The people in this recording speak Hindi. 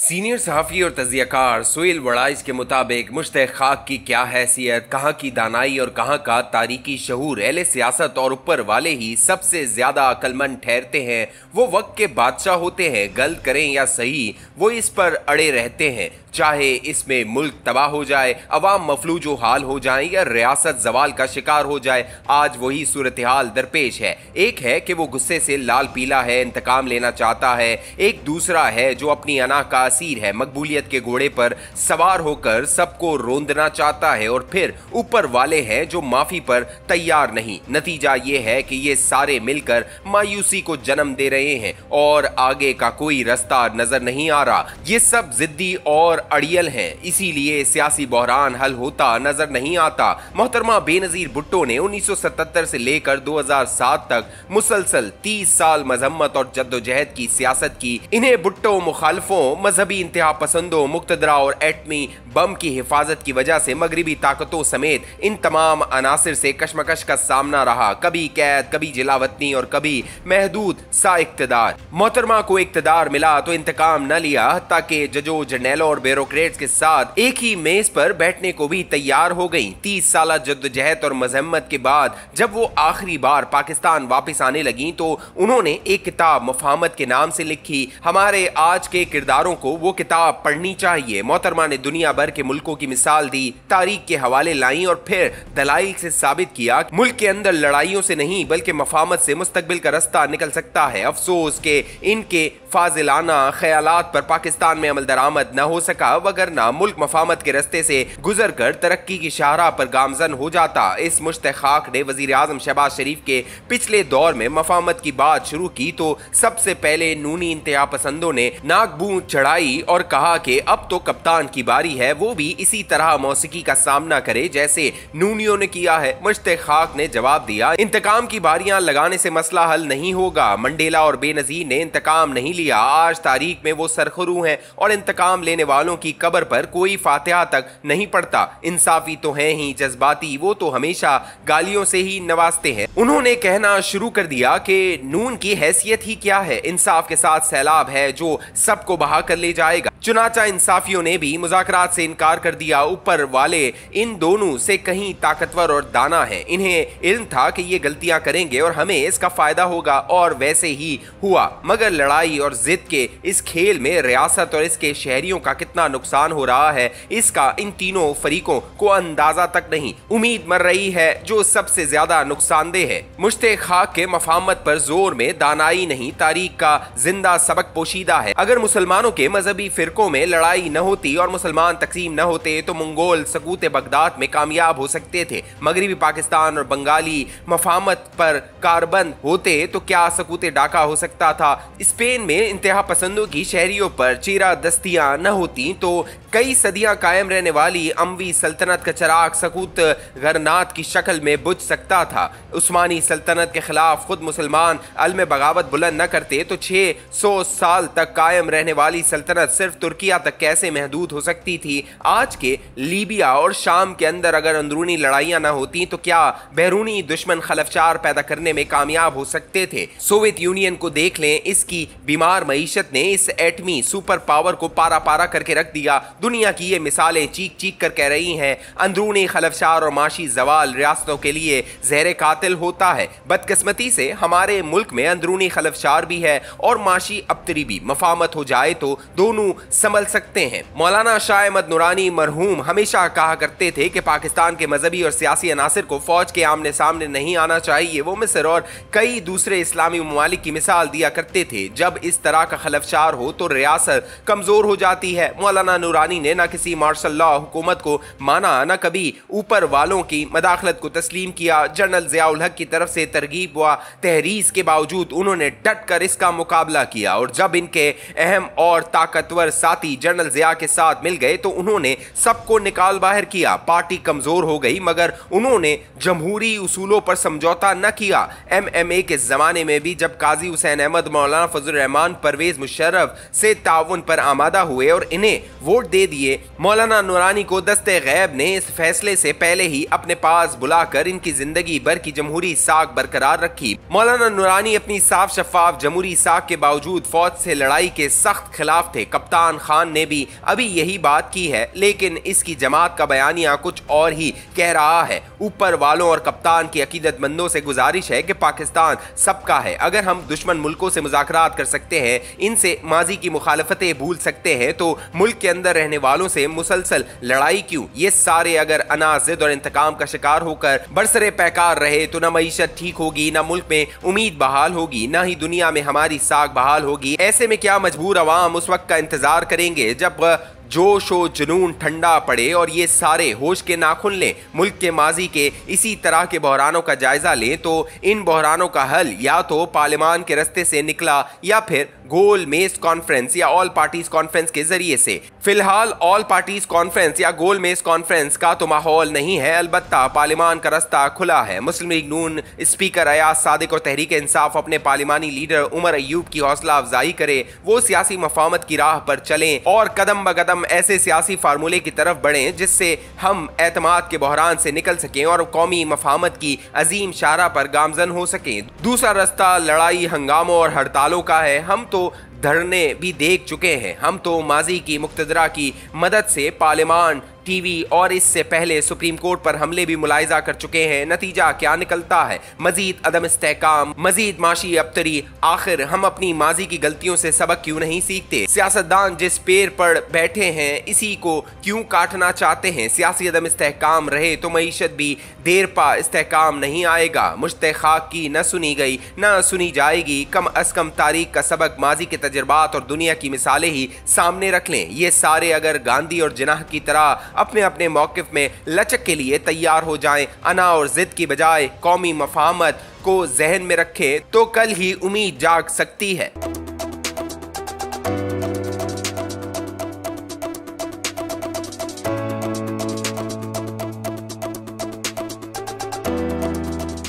सीनियर सहाफ़ी और तज़ियाकार सुहेल वड़ाइच के मुताबिक मुश्तह खाक की क्या हैसियत, कहाँ की दानाई और कहाँ का तारीकी शहूर अहले सियासत और ऊपर वाले ही सबसे ज़्यादा अक्लमंद ठहरते हैं। वो वक्त के बादशाह होते हैं, गलत करें या सही वो इस पर अड़े रहते हैं, चाहे इसमें मुल्क तबाह हो जाए, अवाम मफलूजो हाल हो जाए या रियासत जवाल का शिकार हो जाए। आज वही सूरत हाल दरपेश है। एक है कि वो गुस्से से लाल पीला है, इंतकाम लेना चाहता है। एक दूसरा है जो अपनी अना का असीर है, मकबूलियत के घोड़े पर सवार होकर सबको रोंदना चाहता है। और फिर ऊपर वाले हैं जो माफी पर तैयार नहीं। नतीजा ये है कि ये सारे मिलकर मायूसी को जन्म दे रहे हैं और आगे का कोई रास्ता नजर नहीं आ रहा। ये सब जिद्दी और अड़ियल हैं, इसीलिए सियासी बहरान हल होता नजर नहीं आता। मोहतरमा बेनजीर भुट्टो ने 1977 से लेकर 2007 तक मुसलसल 30 साल मजम्मत और जद्दोजहद की सियासत की। इन्हें भुट्टो मुखालफों, मजहबी इंतहा पसंदों, मुक्तदरा और एटमी बम की हिफाजत की वजह से मगरबी ताकतों समेत इन तमाम अनासिर से कशमकश का सामना रहा। कभी कैद, कभी जिलावतनी और कभी महदूद सा इक्तदार। मोहतरमा को इक्तदार मिला तो इंतकाम न लिया, ताकि जजों, जर्नैलों और ब्यूरोक्रेट्स के साथ एक ही मेज पर बैठने को भी तैयार हो गई। 30 साल जद्दोजहद और मजम्मत के बाद जब वो आखिरी बार पाकिस्तान वापस आने लगी तो उन्होंने एक किताब मुफाहमत के नाम से लिखी। हमारे आज के किरदारों को वो किताब पढ़नी चाहिए। मोहतरमा ने दुनिया भर के मुल्कों की मिसाल दी, तारीख के हवाले लाई और फिर दलाइल से साबित किया मुल्क के अंदर लड़ाइयों से नहीं बल्कि मफाहमत से मुस्तकबिल का रास्ता निकल सकता है। अफसोस के इनके फाजिलाना ख्यालात पर पाकिस्तान में अमल दरामद न हो सका, वगरना मुल्क मफाहमत के रास्ते से गुजर कर तरक्की की शाहराह पर गामजन हो जाता। इस मुश्तखाक ने वजीर आजम शहबाज शरीफ के पिछले दौर में मफाहमत की बात शुरू की तो सबसे पहले नूनी इंतहा पसंदों ने नाक बूंद चढ़ाई और कहा कि अब तो कप्तान की बारी है, वो भी इसी तरह मौसीकी का सामना करे जैसे नूनियों ने किया है। मुश्तखाक ने जवाब दिया, इंतकाम की बारियां लगाने से मसला हल नहीं होगा। मंडेला और बेनजीर ने इंतकाम नहीं लिया। आज तारीख में वो सरखरू हैं और इंतकाम लेने वालों की कब्र पर कोई फातिहा तक नहीं पड़ता। इंसाफी तो हैं ही, जज्बाती वो तो हमेशा गालियों से ही नवाजते हैं। उन्होंने कहना शुरू कर दिया कि नून की हैसियत ही क्या है, इंसाफ के साथ सैलाब है जो सबको बहा कर ले जाएगा। चुनाचा इंसाफियों ने भी मुज़ाकरात से इनकार कर दिया। ऊपर वाले इन दोनों से कहीं ताकतवर और दाना है। इन्हें इल्म था कि ये गलतियां करेंगे और हमें इसका फायदा होगा और वैसे ही हुआ। मगर लड़ाई और जिद के इस खेल में रियासत और इसके शहरियों का कितना नुकसान हो रहा है, इसका इन तीनों फरीकों को अंदाजा तक नहीं। उम्मीद मर रही है जो सबसे ज्यादा नुकसानदेह है। मुश्ते खाक के मफाहमत पर जोर में दानाई नहीं, तारीख का जिंदा सबक पोशीदा है। अगर मुसलमानों के मजहबी फिरकों में लड़ाई न होती और मुसलमान तकसीम न होते तो मंगोल सकूत बगदाद में कामयाब हो सकते थे। मगरबी पाकिस्तान और बंगाली मफाहमत पर कारबंद होते तो क्या सकूत डाका हो सकता था। स्पेन में इंतहा पसंदों की शहरियों पर चीरा दस्तियां न होती तो कई सदियां कायम रहने वाली अमवी सल्तनत का चराग सकूत गरनात की शक्ल में बुझ सकता था। उस्मानी सल्तनत के खिलाफ खुद मुसलमान अलम बगावत बुलंद न करते तो 600 साल तक कायम रहने वाली सल्तनत सिर्फ तुर्किया तक कैसे महदूद हो सकती थी। आज के लीबिया और शाम के अंदर अगर अंदरूनी लड़ाइयां न होती तो क्या बैरूनी दुश्मन खलफचार पैदा करने में कामयाब हो सकते थे। सोवियत यूनियन को देख लें, इसकी बीमार मईशत ने इस एटमी सुपर पावर को पारा पारा करके रख दिया। दुनिया की ये मिसालें चीख चीख कर कह रही हैं, अंदरूनी खलफशार और माशी जवाल रियासतों के लिए जहर कातिल होता है। बदकिस्मती से हमारे मुल्क में अंदरूनी खलफशार भी है और माशी अबतरी भी। मफाहमत हो जाए तो दोनों संभल सकते हैं। मौलाना शाह अहमद नूरानी मरहूम हमेशा कहा करते थे कि पाकिस्तान के मजहबी और सियासी अनासिर को फौज के आमने सामने नहीं आना चाहिए। वो मिस्र और कई दूसरे इस्लामी ममालिक की मिसाल दिया करते थे। जब इस तरह का खलफशार हो तो रियासत कमजोर हो जाती है। मौलाना नूरानी ने न किसी मार्शल लॉ हुकूमत को माना, न कभी ऊपर वालों की मदाखलत को तस्लीम किया। जनरल ज़ियाउल हक की तरफ से तरगीब व तहरीस के बावजूद उन्होंने डट कर इसका मुकाबला किया और जब इनके अहम और ताकतवर साथी जनरल ज़िया के साथ मिल गए तो उन्होंने सबको निकाल बाहर किया। पार्टी कमजोर हो गई मगर उन्होंने जमहूरी उसूलों पर समझौता न किया। MMA के जमाने में भी जब काजी हुसैन अहमद, मौलाना फजल रहमान, परवेज मुशर्रफ से ताउन पर आमादा हुए और इन्हें वोट दे दिए, मौलाना नूरानी को दस्ते गैब ने इस फैसले से पहले ही अपने पास बुलाकर इनकी जिंदगी भर की जमहूरी साख बरकरार रखी। मौलाना नूरानी अपनी साफ शफाफ जमहूरी साख के बावजूद फौज से लड़ाई के सख्त खिलाफ थे। कप्तान इमरान खान ने भी अभी यही बात की है, लेकिन इसकी जमात का बयानिया कुछ और ही कह रहा है। ऊपर वालों और कप्तान की अकीदतमंदों से गुजारिश है कि पाकिस्तान सबका है। अगर हम दुश्मन मुल्कों से मुज़ाकरात कर सकते हैं, इनसे माजी की मुखालफतें भूल सकते हैं, तो मुल्क के अंदर रहने वालों से मुसलसल लड़ाई क्यों? ये सारे अगर अना, जिद और इंतकाम का शिकार होकर बरसरे पैकार रहे तो न मईशत ठीक होगी, न मुल्क में उम्मीद बहाल होगी, न ही दुनिया में हमारी साख बहाल होगी। ऐसे में क्या मजबूर अवाम उस वक्त का इंतजार करेंगे जब जोश व जुनून ठंडा पड़े और ये सारे होश के नाखुन लें, मुल्क के माजी के इसी तरह के बहरानों का जायजा लें, तो इन बहरानों का हल या तो पार्लियामान के रास्ते से निकला या फिर गोल मेज कॉन्फ्रेंस या ऑल पार्टीज कॉन्फ्रेंस के जरिए से। फिलहाल ऑल पार्टीज कॉन्फ्रेंस या गोल मेज कॉन्फ्रेंस का तो माहौल नहीं है, अलबत्ता पार्लियामान का रास्ता खुला है। मुस्लिम लीग नून स्पीकर अयाज सादिक और तहरीक इंसाफ अपने पार्लियामानी लीडर उमर अयूब की हौसला अफजाई करे, वो सियासी मफाहमत की राह पर चलें और कदम ब कदम ऐसे सियासी फार्मूले की तरफ बढ़ें जिससे हम एतमाद के बहरान से निकल सकें और कौमी मफाहमत की अजीम शाहराह पर गामजन हो सकें। दूसरा रास्ता लड़ाई, हंगामों और हड़तालों का है। हम तो धरने भी देख चुके हैं। हम तो माजी की मुक्तदरा की मदद से पार्लियामान, टीवी और इससे पहले सुप्रीम कोर्ट पर हमले भी मुलाहिजा कर चुके हैं। नतीजा क्या निकलता है? मजीद अदम इस्तेहकाम, मजीद माशी अबतरी। आखिर हम अपनी माजी की गलतियों से सबक क्यों नहीं सीखते? सियासतदान जिस पेड़ पर बैठे हैं इसी को क्यों काटना चाहते हैं? सियासी अदम इस्तेहकाम रहे तो मईशत भी देर पा इस्तेहकाम नहीं आएगा। मुश्ते खाक की न सुनी गई न सुनी जाएगी। कम अज कम तारीख का सबक, माजी के तजर्बात और दुनिया की मिसालें ही सामने रख लें। ये सारे अगर गांधी और जिन्नाह की तरह अपने अपने मौकिफ में लचक के लिए तैयार हो जाएं, अना और जिद की बजाय कौमी मफाहमत को जहन में रखें, तो कल ही उम्मीद जाग सकती है।